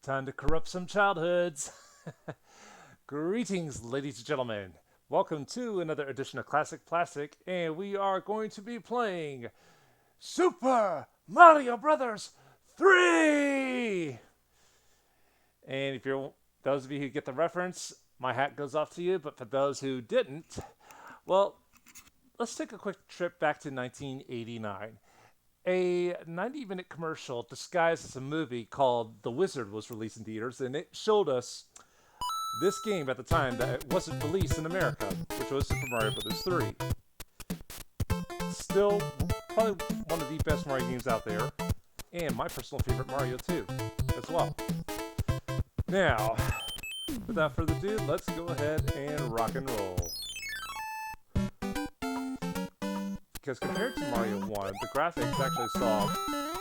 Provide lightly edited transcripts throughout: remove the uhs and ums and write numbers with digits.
Time to corrupt some childhoods. Greetings, ladies and gentlemen. Welcome to another edition of Classic Plastic, and we are going to be playing Super Mario Brothers 3! And if you're those of you who get the reference, my hat goes off to you, but for those who didn't, well, let's take a quick trip back to 1989. A 90-minute commercial disguised as a movie called The Wizard was released in theaters, and it showed us this game at the time that it wasn't released in America, which was Super Mario Bros. 3. Still, probably one of the best Mario games out there, and my personal favorite Mario 2 as well. Now, without further ado, let's go ahead and rock and roll. Because compared to Mario 1, the graphics actually saw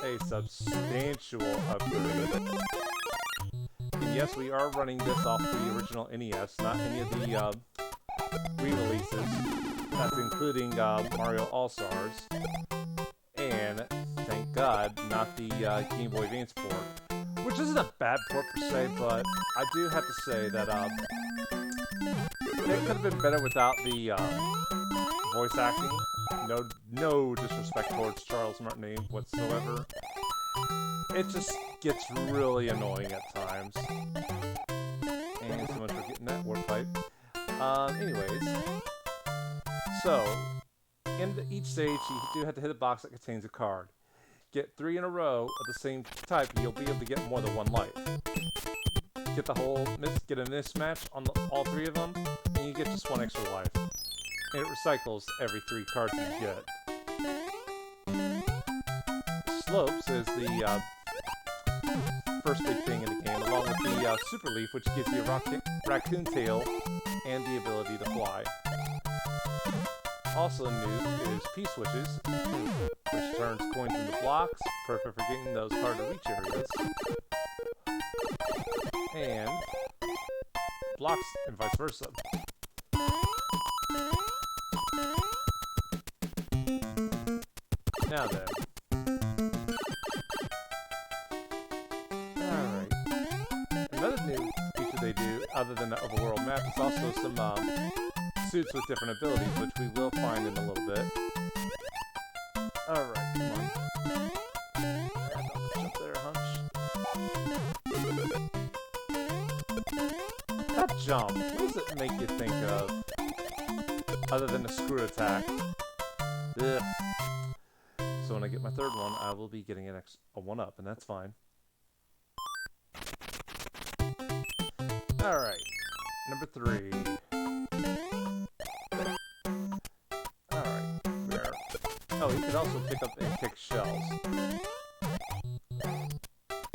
a substantial upgrade. And yes, we are running this off the original NES, not any of the re-releases. That's including Mario All-Stars. And, thank God, not the Game Boy Advance port. Which isn't a bad port per se, but I do have to say that it could have been better without the voice acting. No disrespect towards Charles Martinet whatsoever. It just gets really annoying at times. And so much for getting that word pipe. Anyways. So, in each stage, you do have to hit a box that contains a card. Get 3 in a row of the same type, and you'll be able to get more than one life. Get a mismatch on all 3 of them, and you get just 1 extra life. And it recycles every 3 cards you get. Slopes is the first big thing in the game, along with the Super Leaf, which gives you a raccoon tail and the ability to fly. Also new is P-switches, which turns coins into blocks, perfect for getting those hard-to-reach areas. And blocks and vice versa. Now then. Alright. Another new feature they do, other than the overworld map, is also some suits with different abilities, which we will find in a little bit. Alright, come on. Don't jump there, hunch. That jump, what does it make you think of? Other than a screw attack. Ugh. So when I get my third one, I will be getting a 1-up, and that's fine. Alright, number 3. Alright, where? Oh, you can also pick up and kick shells.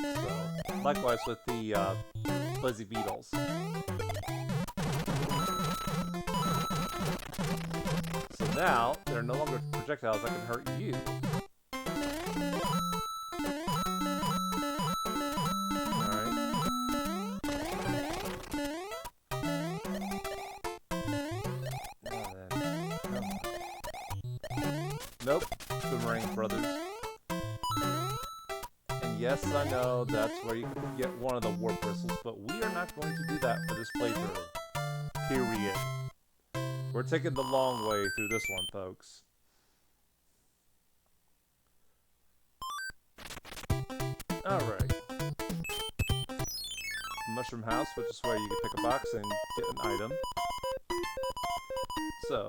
So, likewise with the fuzzy beetles. So now, they're no longer projectiles that can hurt you. Nope, Boomerang Brothers. And yes, I know that's where you can get one of the warp bristles, but we are not going to do that for this playthrough. Period. We're taking the long way through this one, folks. Alright. Mushroom House, which is where you can pick a box and get an item. So,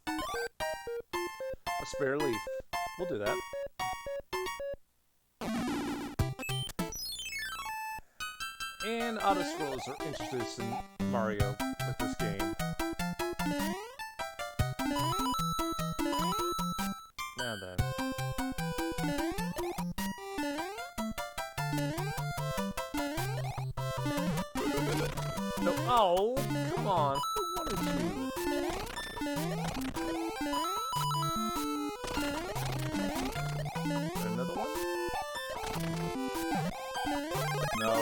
a spare leaf. We'll do that. And auto-scrollers are introduced in Mario with this game. Now then. No, oh, come on. Who wanted you? Another one? No.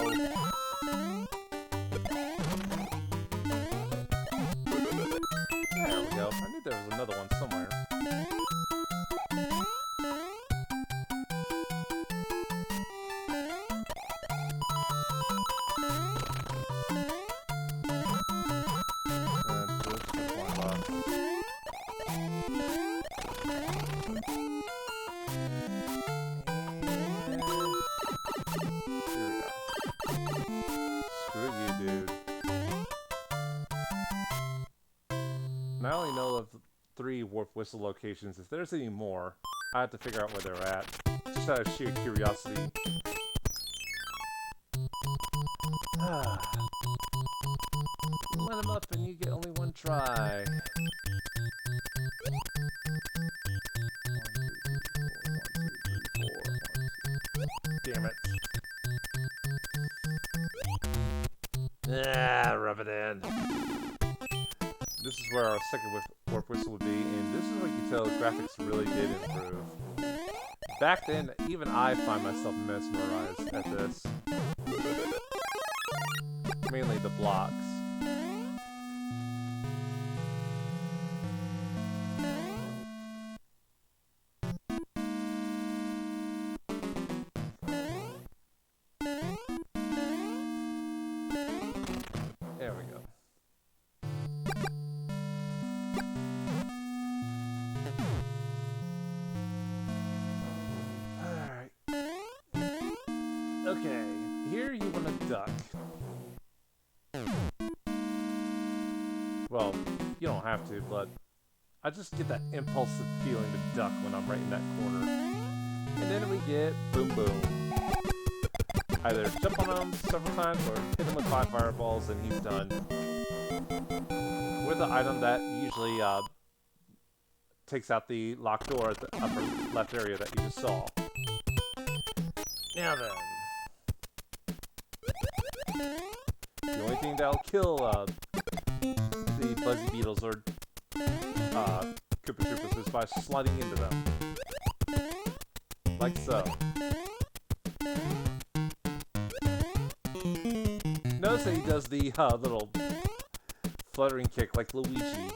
There we go. I knew there was another one somewhere. 3 Warp Whistle locations. If there's any more, I have to figure out where they're at. Just out of sheer curiosity. Let them up and you get only one try. 1, 2, 3, 4, 1, 2, 3, 4, 1, 2. Damn it. Ah, rub it in. This is where our second Warp Whistle would be, and this is where you can tell the graphics really did improve. Back then, even I find myself mesmerized at this. Mainly the blocks. There we go. Alright. Okay, here you want to duck. Well, you don't have to, but I just get that impulsive feeling to duck when I'm right in that corner. And then we get boom boom. Either jump on him several times or hit him with 5 fireballs and he's done. With the item that usually takes out the locked door at the upper left area that you just saw. Now then. The only thing that'll kill the Buzzy Beetles or Koopa Troopas is by sliding into them. Like so. Notice that he does the little fluttering kick like Luigi.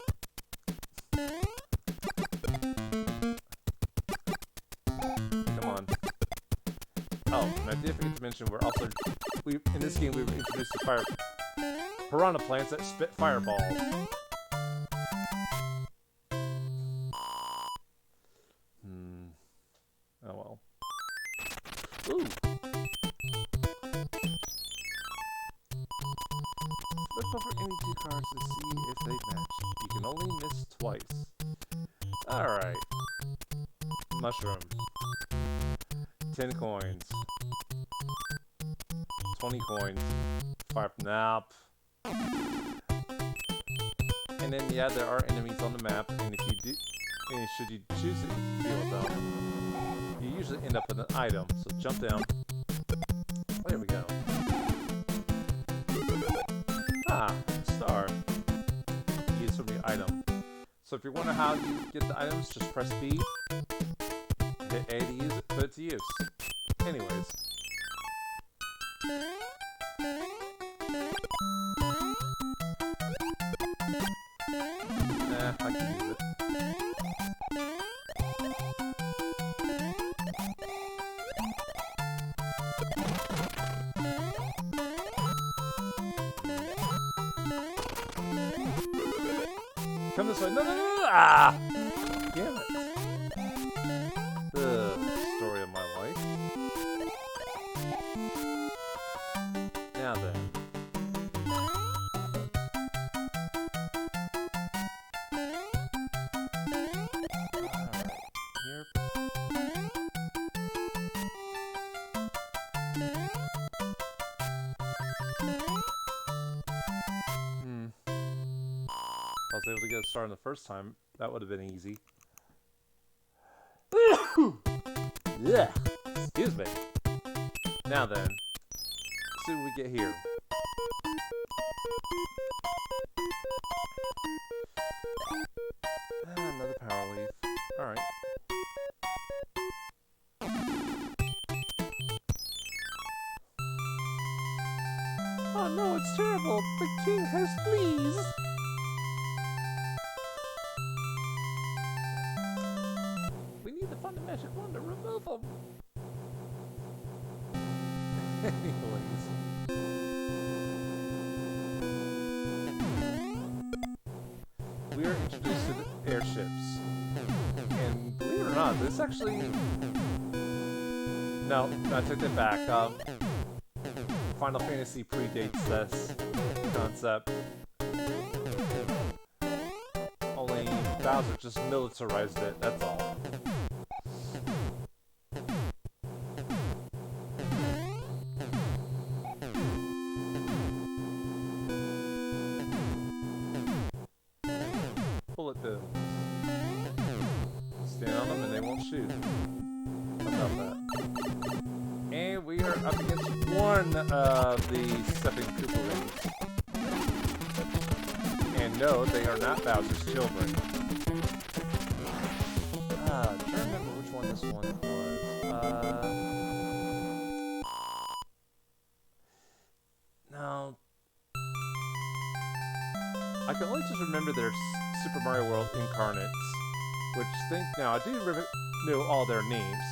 Come on. Oh, and I did forget to mention in this game we were introduced to piranha plants that spit fireballs. Oh well. Ooh. Flip over any 2 cards to see if they match. You can only miss twice. Alright. Mushroom. 10 coins. 20 coins. 5. Nope. And then, yeah, there are enemies on the map, and should you choose to deal with them, you usually end up with an item. So jump down. There we go. Ah, star. Use from the item. So if you're wondering how you get the items, just press B, hit A to use it, put it to use. Anyways. Nah, I can use it. Come this way. No, no, no, no. Ah! Damn it. The story of my life. Now then. I was able to get a star on the first time, that would have been easy. Yeah. Excuse me. Now then, let's see what we get here. Another power leaf. Alright. Oh no, it's terrible! The king has fleas! Find a magic wand to remove them. Anyways. We are introduced to the airships. And believe it or not, this actually... No, I take that back. Final Fantasy predates this concept. Only Bowser just militarized it, that's all. Bullet bill. Stand on them and they won't shoot. How about that? And we are up against one of the stepping Koopalings. And no, they are not Bowser's children. I'm trying to remember which one this one was. No. I can only just remember their Super Mario World incarnates. Which now I do know all their names.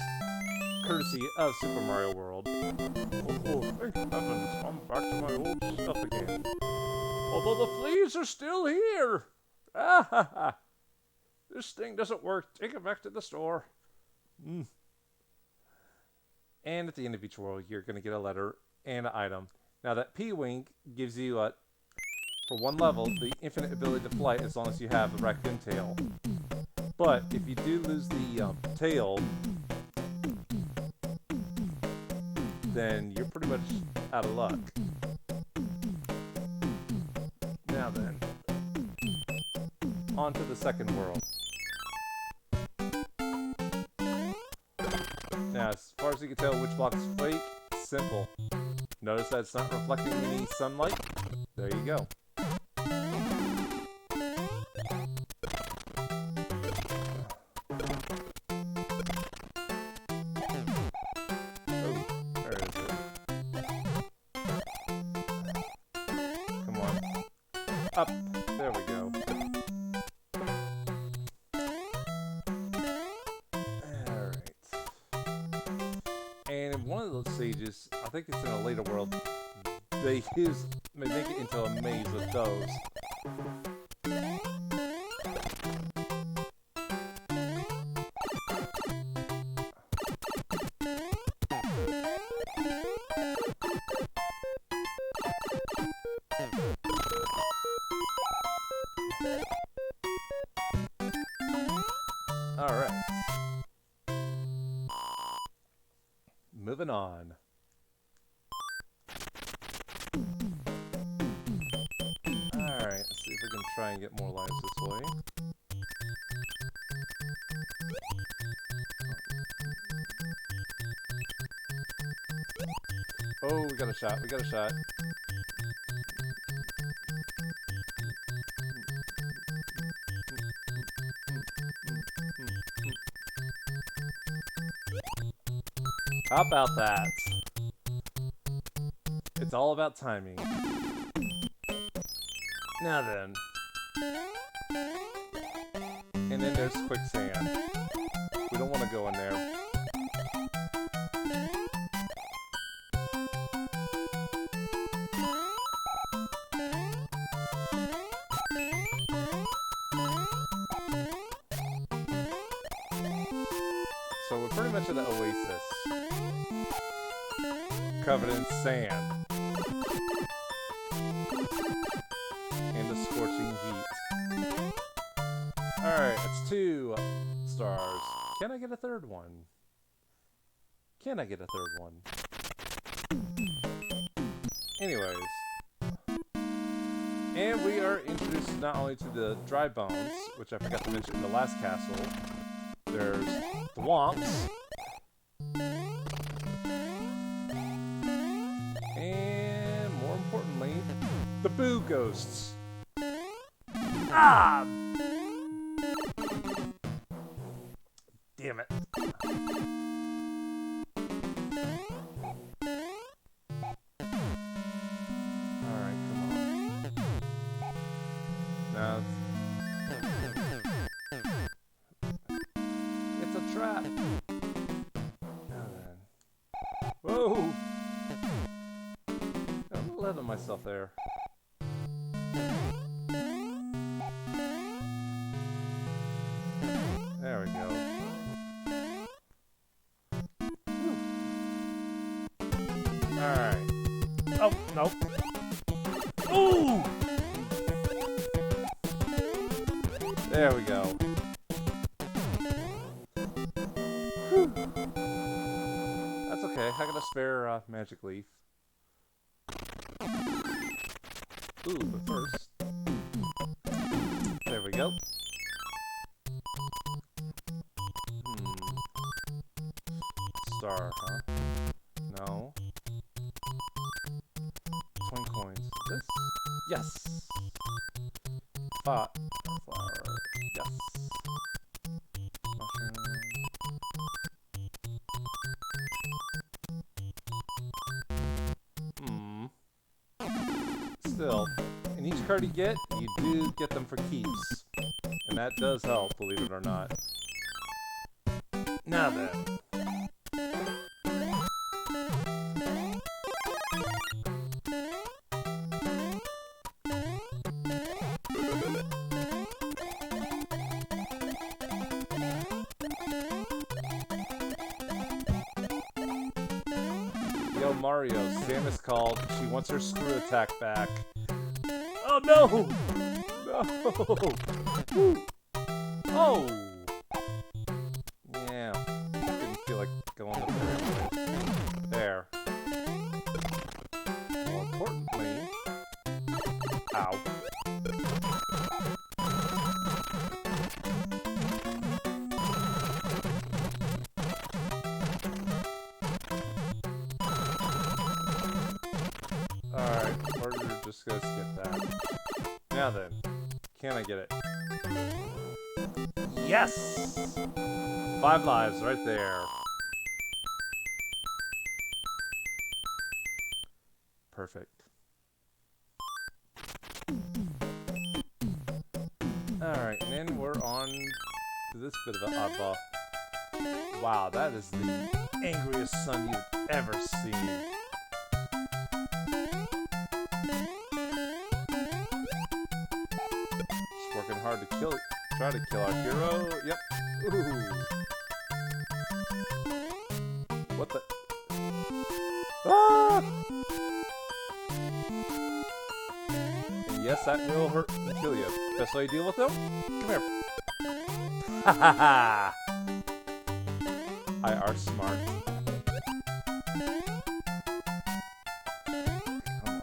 Courtesy of Super Mario World. Oh, thank heavens, I'm back to my old stuff again. Although the fleas are still here! Ah ha ha! This thing doesn't work. Take it back to the store. And at the end of each world, you're going to get a letter and an item. Now that P-Wing gives you, for one level, the infinite ability to fly as long as you have a raccoon tail. But if you do lose the tail, then you're pretty much out of luck. Now then, on to the second world. Now, as far as you can tell which block is fake, simple. Notice that it's not reflecting any sunlight. There you go. Up. There we go. Alright. And in one of those stages, I think it's in a later world, they make it into a maze with those. Alright. Moving on. Alright, let's see if we can try and get more lives this way. Oh, we got a shot, we got a shot. How about that? It's all about timing. Now then. And then there's quicksand. We don't want to go in there. So we're pretty much in the oasis. Covered in sand. And the scorching heat. Alright, that's 2 stars. Can I get a third one? Can I get a third one? Anyways. And we are introduced not only to the dry bones, which I forgot to mention in the last castle. There's the womps. And more importantly, the boo ghosts. Ah! Damn it. Alright, come on. Now, it's a trap. Now then. Whoa! I'm letting myself there. There we go. Alright. Oh, nope. Ooh! There we go. I got a spare magic leaf. Ooh, but first... There we go. Star, huh? No. 20 coins. This? Yes! Flower. Yes. Mushroom. Still, in each card you get them for keeps. And that does help, believe it or not. Now then. Yo, Mario, Samus called. She wants her screw attack back. Oh no! No! Oh! Yeah. Didn't feel like going up there. There. More importantly... Ow. Alright, we're just gonna skip that. Now then, can I get it? Yes! 5 lives right there. Perfect. Alright, and then we're on to this bit of an oddball. Wow, that is the angriest sun you've ever seen. Just working hard to kill it. Try to kill our hero. Yep. Ooh. What the? Ah! And yes, that will hurt and kill you. Best way to deal with them? Come here. Ha ha ha! I are smart. Come on.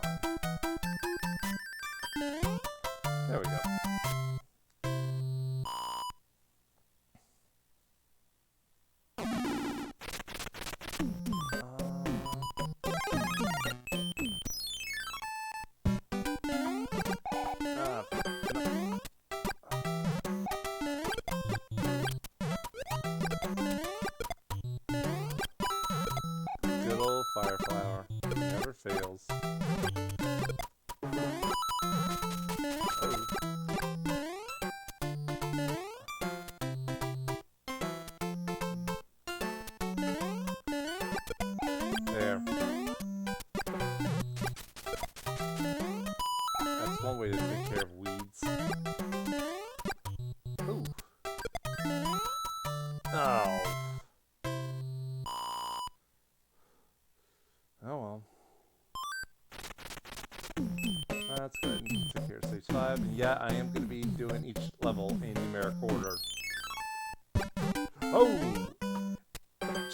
There we go. Good old fire flower. Never fails. There. That's one way to take care of weeds. Ooh. Oh. Oh well. That's good. Took care of stage 5. And yeah, I am going to be doing each level in numeric order. Oh!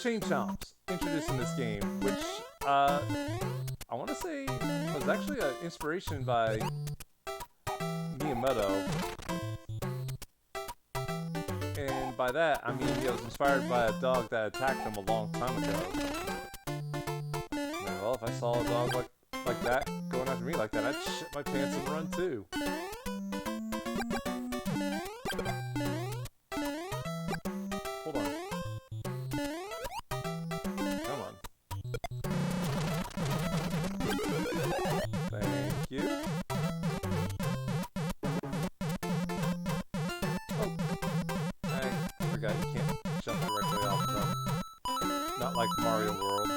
Chain Chomps, introduced in this game, which, I want to say was actually an inspiration by Miyamoto. And by that, I mean he was inspired by a dog that attacked him a long time ago. And, well, if I saw a dog like that going after me like that, I'd shit my pants and run too. Hold on. Come on. Thank you. Oh. I forgot you can't jump directly off them. Not like Mario World.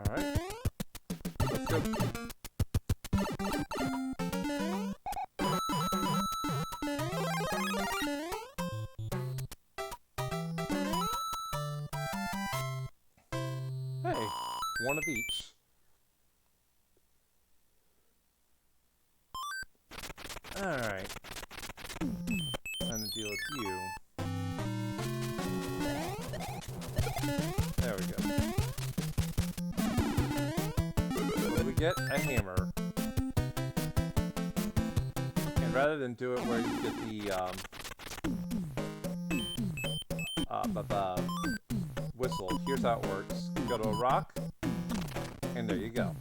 Alright. Let's go. One of each. Alright. Time to deal with you. There we go. What do we get? A hammer. And rather than do it where you get the whistle, here's how it works. You go to a rock, and there you go.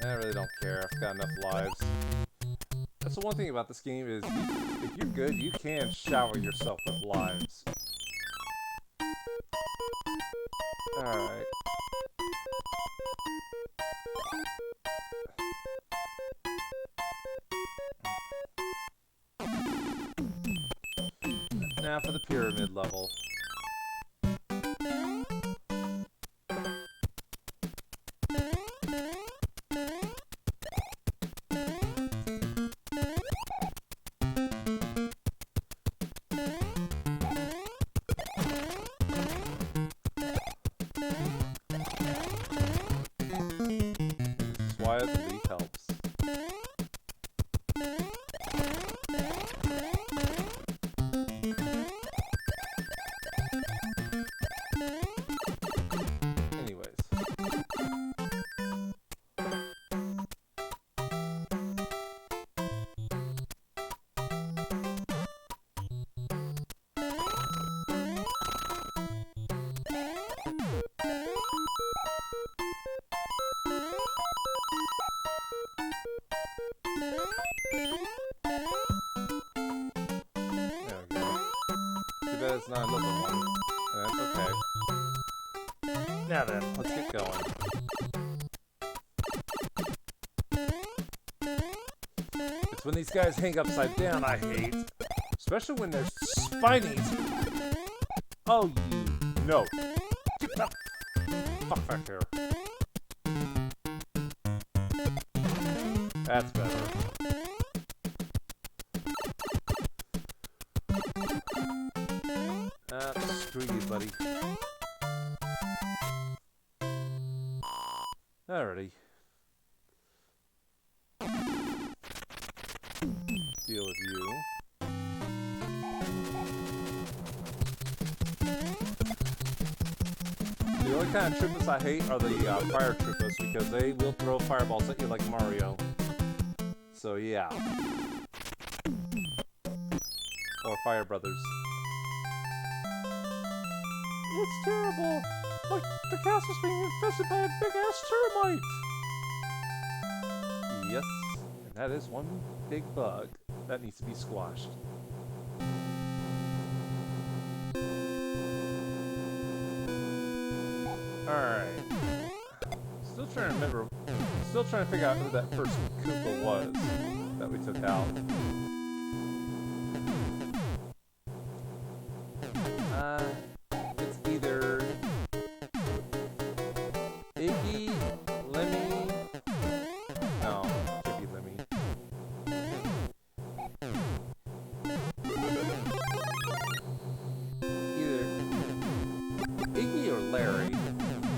I really don't care. I've got enough lives. That's the one thing about this game is, if you're good, you can shower yourself with lives. Alright. Now for the pyramid level. Why the leaf helps. Anyways. It's not another one. That's okay. Now then, let's get going. It's when these guys hang upside down I hate. Especially when they're spinies. Oh, you. No. Get the fuck back here. That's better. Screw you, buddy. Alrighty. Deal with you. The only kind of Troopas I hate are the fire Troopas because they will throw fireballs at you like Mario. So yeah. Or Fire Brothers. It's terrible! Like, the castle's being infested by a big-ass termite! Yes, and that is one big bug that needs to be squashed. Alright. Still trying to remember... Still trying to figure out who that first Koopa was that we took out.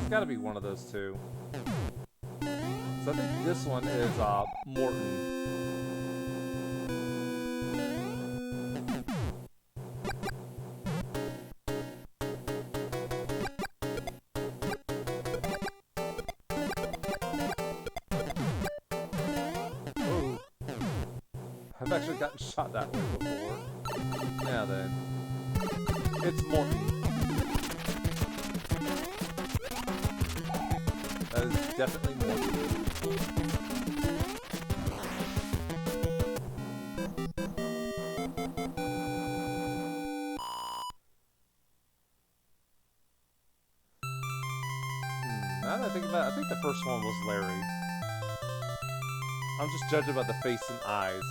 Gotta be one of those two. So I think this one is Morton. Oh, I've actually gotten shot that way before. Now then, it's Morton. That is definitely more. Now that I think about it, I think the first one was Larry. I'm just judging by the face and eyes.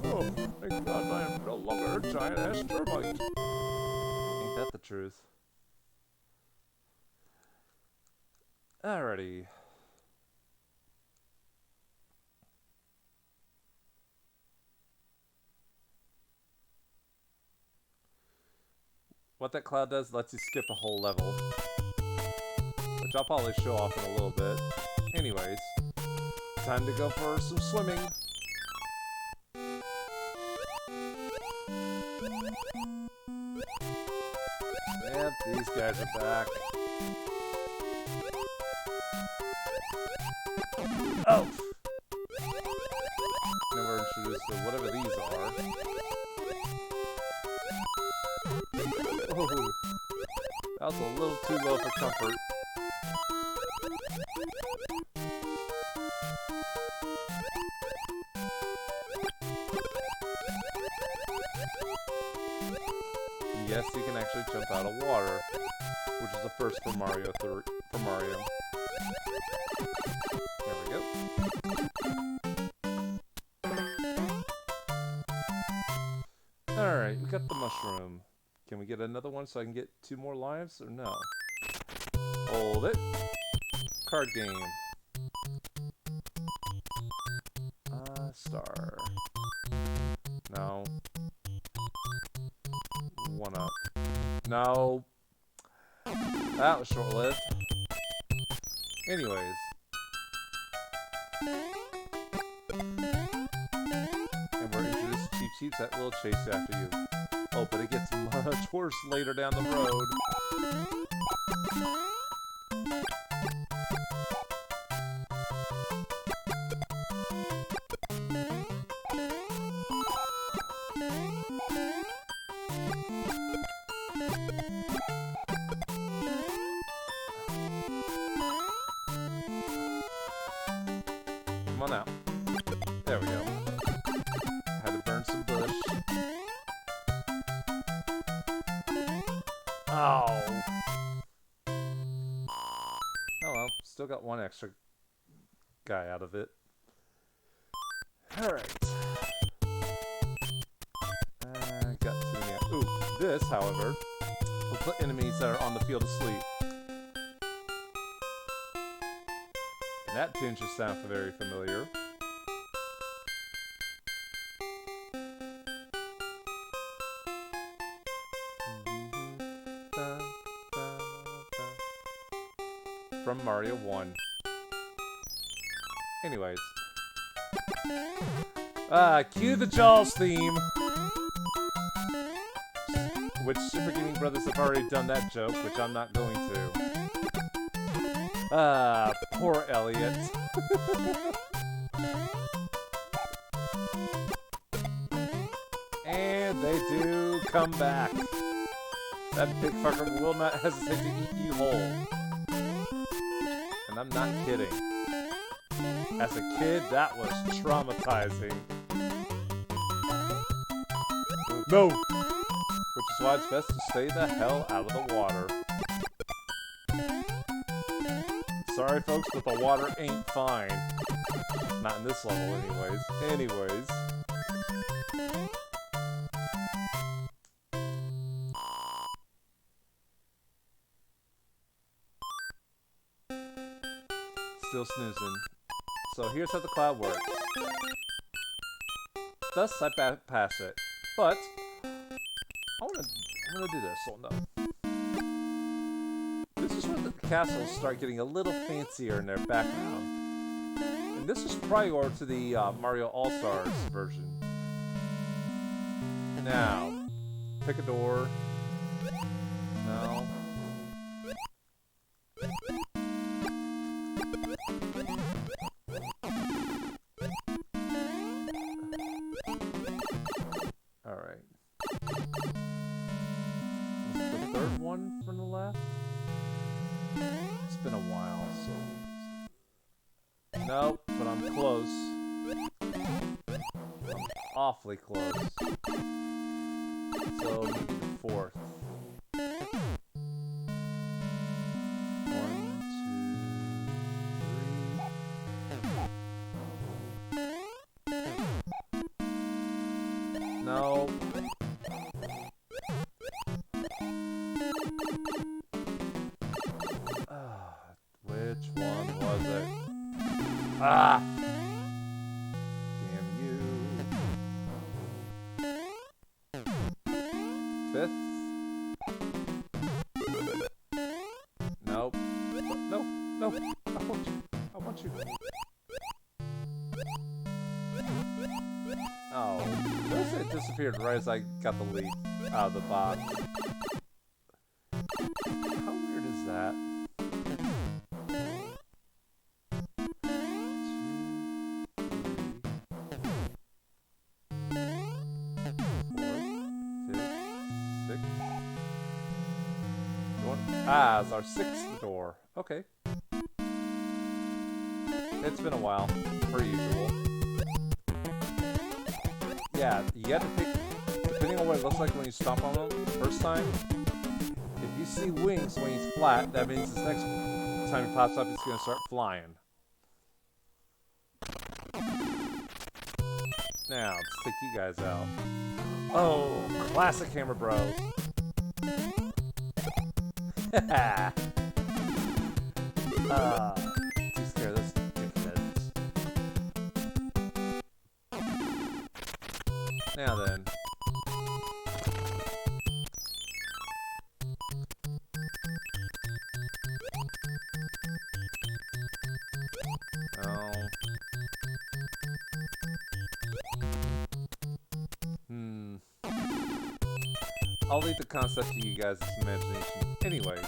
Oh, thank God I am no longer a giant-ass termite. Ain't that the truth? Alrighty. what that cloud does, lets you skip a whole level. Which I'll probably show off in a little bit. Anyways, time to go for some swimming. Yep, these guys are back. Oh! Then we're introduced to whatever these are. Oh, that was a little too low for comfort. Yes, you can actually jump out of water, which is the first for Mario. There we go. Alright, we got the mushroom. Can we get another one so I can get 2 more lives, or no? Hold it. Card game. Star. No. 1 up. No. That was short-lived. Anyways. And we're introduced to Cheep Cheeps that will chase after you. Oh, but it gets much worse later down the road. Come on out. There we go. Had to burn some bush. Oh. Oh well, still got 1 extra guy out of it. Alright. Got 2 yet. Ooh, this, however, will put enemies that are on the field asleep. And that tune should sound very familiar. From Mario 1. Anyways. Cue the Jaws theme! Which Super Gaming Brothers have already done that joke, which I'm not going to. Poor Elliot. And they do come back. That big fucker will not hesitate to eat you whole. And I'm not kidding. As a kid, that was traumatizing. No! Which is why it's best to stay the hell out of the water. Sorry folks, but the water ain't fine. Not in this level anyways. Still snoozing. So here's how the cloud works. Thus I pass it. But I wanna do this, so no. This is where the castles start getting a little fancier in their background. And this is prior to the Mario All-Stars version. Now, pick a door. No. Alright. Was it the third one from the left? It's been a while, so... Nope, but I'm close. I'm awfully close. So, maybe the fourth. 1, 2, 3. No. Which one was it? Ah! Damn you. 5th. disappeared right as I got the leaf out of the box. How weird is that? 2, 3, 4, 5, 6. Ah, it's our 6th door. Okay. It's been a while, per usual. Yeah, you have to pick, depending on what it looks like when you stomp on him the first time. If you see wings when he's flat, that means this next time he pops up, he's going to start flying. Now, let's take you guys out. Oh, classic Hammer Bros. Haha. Too scared of this dickheads. Now then. Oh. I'll leave the concept to you guys' imagination. Anyways.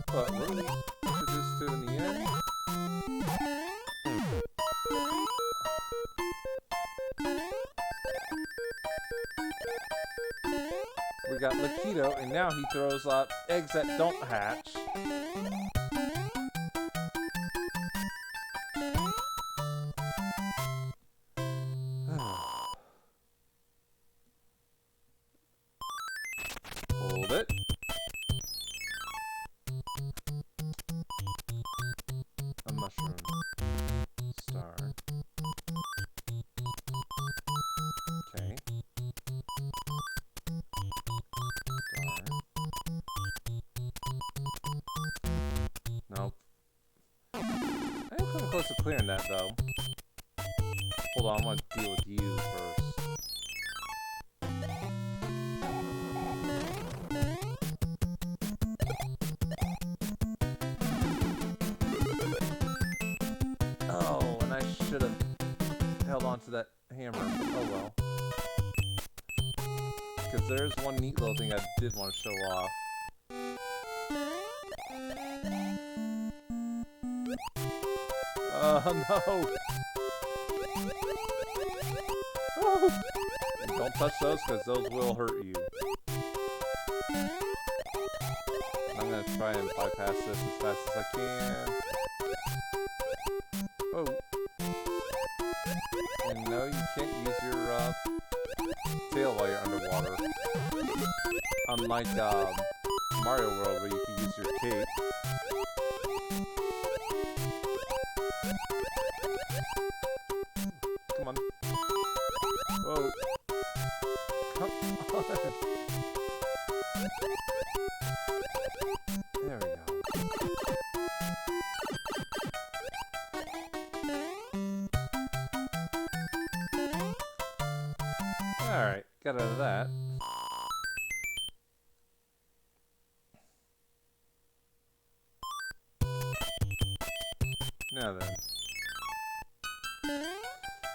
But what are we introduced to in the end? We got Lakido, and now he throws up eggs that don't hatch. Hold it. A mushroom. Star. Okay. Star. Nope. I am coming close to clearing that though. Hold on, I want to deal with you first. Oh, and I should have held on to that hammer, but oh well. Because there's one neat little thing I did want to show off. Oh no! Oh. And don't touch those because those will hurt you. I'm gonna try and bypass this as fast as I can. Oh. And no, you can't use your tail while you're underwater. Unlike Mario World where you can use your cape. Come on. Whoa. Come on. There we go. Alright, got out of that. Now then.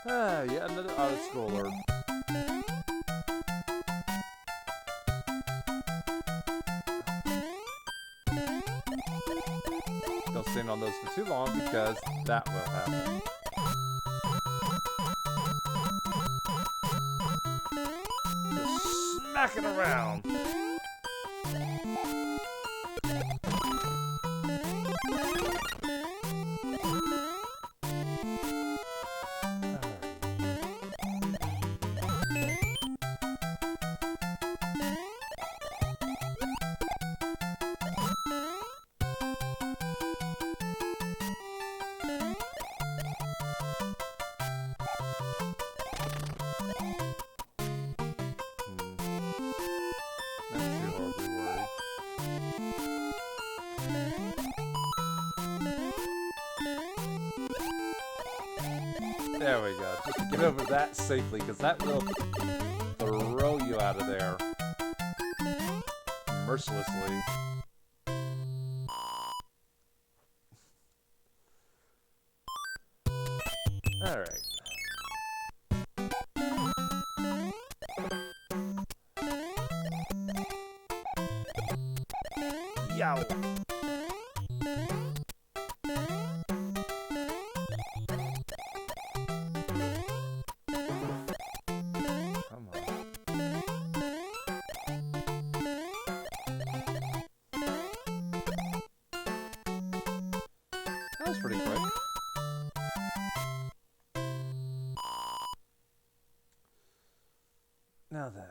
Ah, yeah, another auto-scroller. Don't stand on those for too long because that will happen. Just smacking around. There we go. Just to get over that safely, because that will throw you out of there. Mercilessly. Alright. Yow! Come on. That was pretty quick. Now then.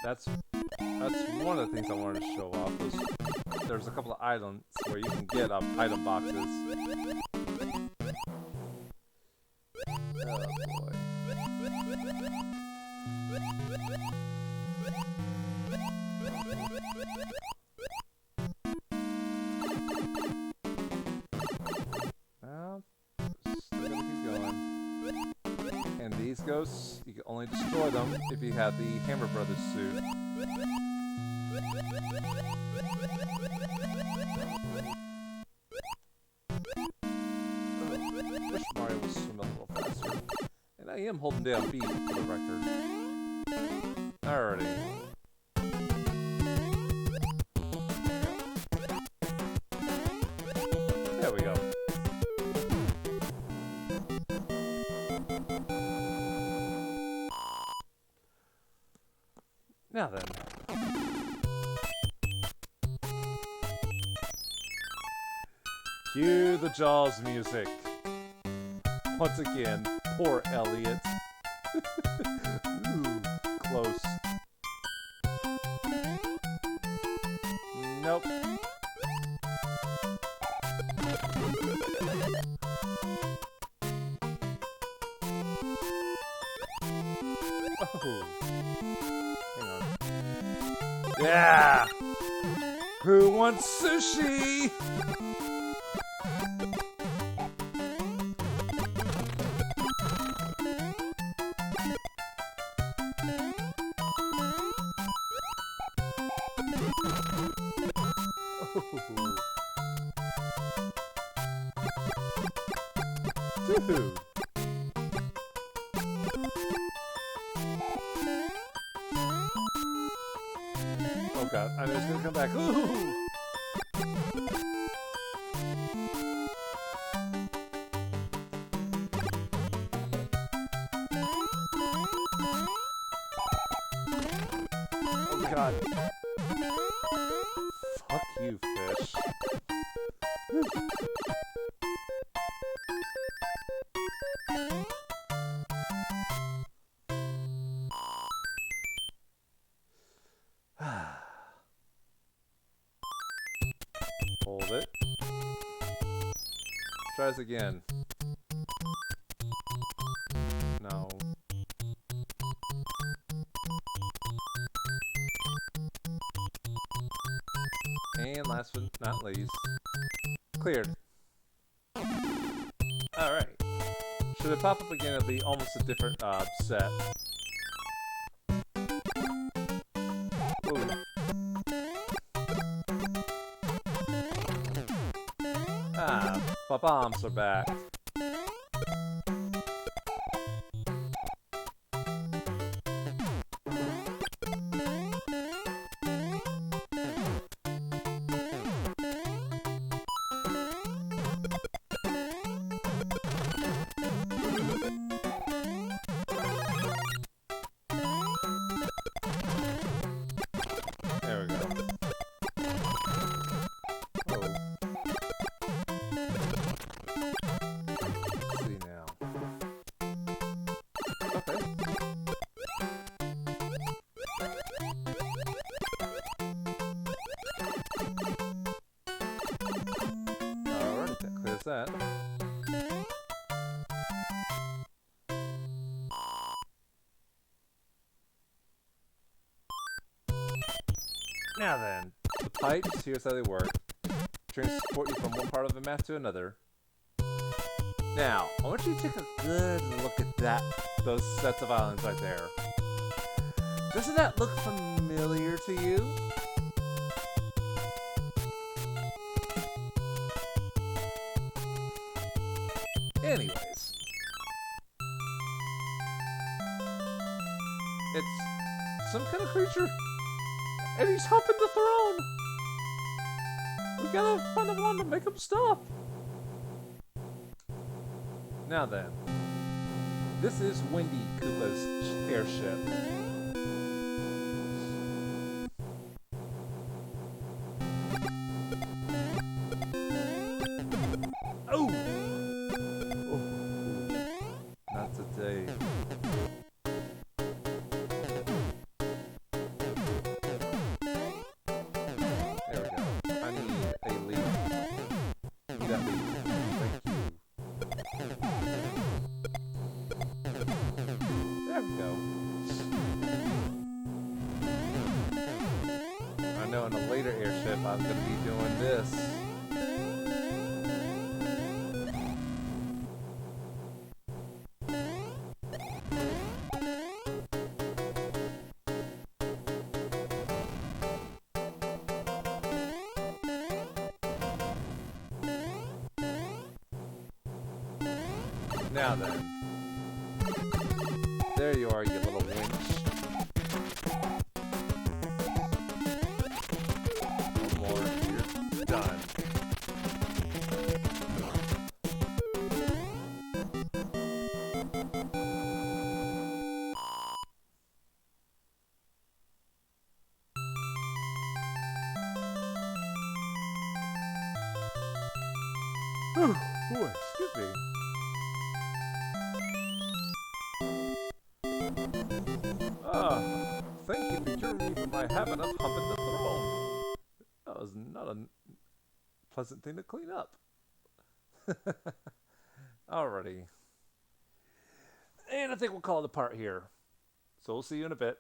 That's one of the things I wanted to show off. There's a couple of items where you can get item boxes. Oh boy. Well, still gonna keep going. And these ghosts, you can only destroy them if you have the Hammer Brothers suit. I wish Mario was swimming a little faster. And I am holding down B for the record. Alrighty. There we go. Now then. Cue the Jaws music. Once again, poor Elliot. Ooh, close. Nope. Oh. Hang on. Yeah! Who wants sushi? Dude. Oh god, I know it's gonna come back. Ooh. Oh god. Fuck you, fish. Hold it. Try this again. No. And last but not least, cleared. Alright. Should it pop up again, it'll be almost a different set. Ooh. Ah, my bombs are back. There we go. Oh. Let's see now. Okay. Alright, that clears that. Now then, the pipes, here's how they work. Transport you from one part of the map to another. Now, I want you to take a good look at those sets of islands right there. Doesn't that look familiar to you? Anyways, it's some kind of creature, and he's humping the throne. We gotta find the one to make him stop. Now then, this is Windy Koopa's airship. Oh! Oh. Not today. There we go. I need a lead. Need that lead. Thank you. There we go. I know in a later airship I'm going to be doing this. Now then. There you are, you little winch. One more here. Done. Ooh, excuse me. Thank you for curing me from my habit of humping the throne. That was not a pleasant thing to clean up. Alrighty. And I think we'll call it a part here. So we'll see you in a bit.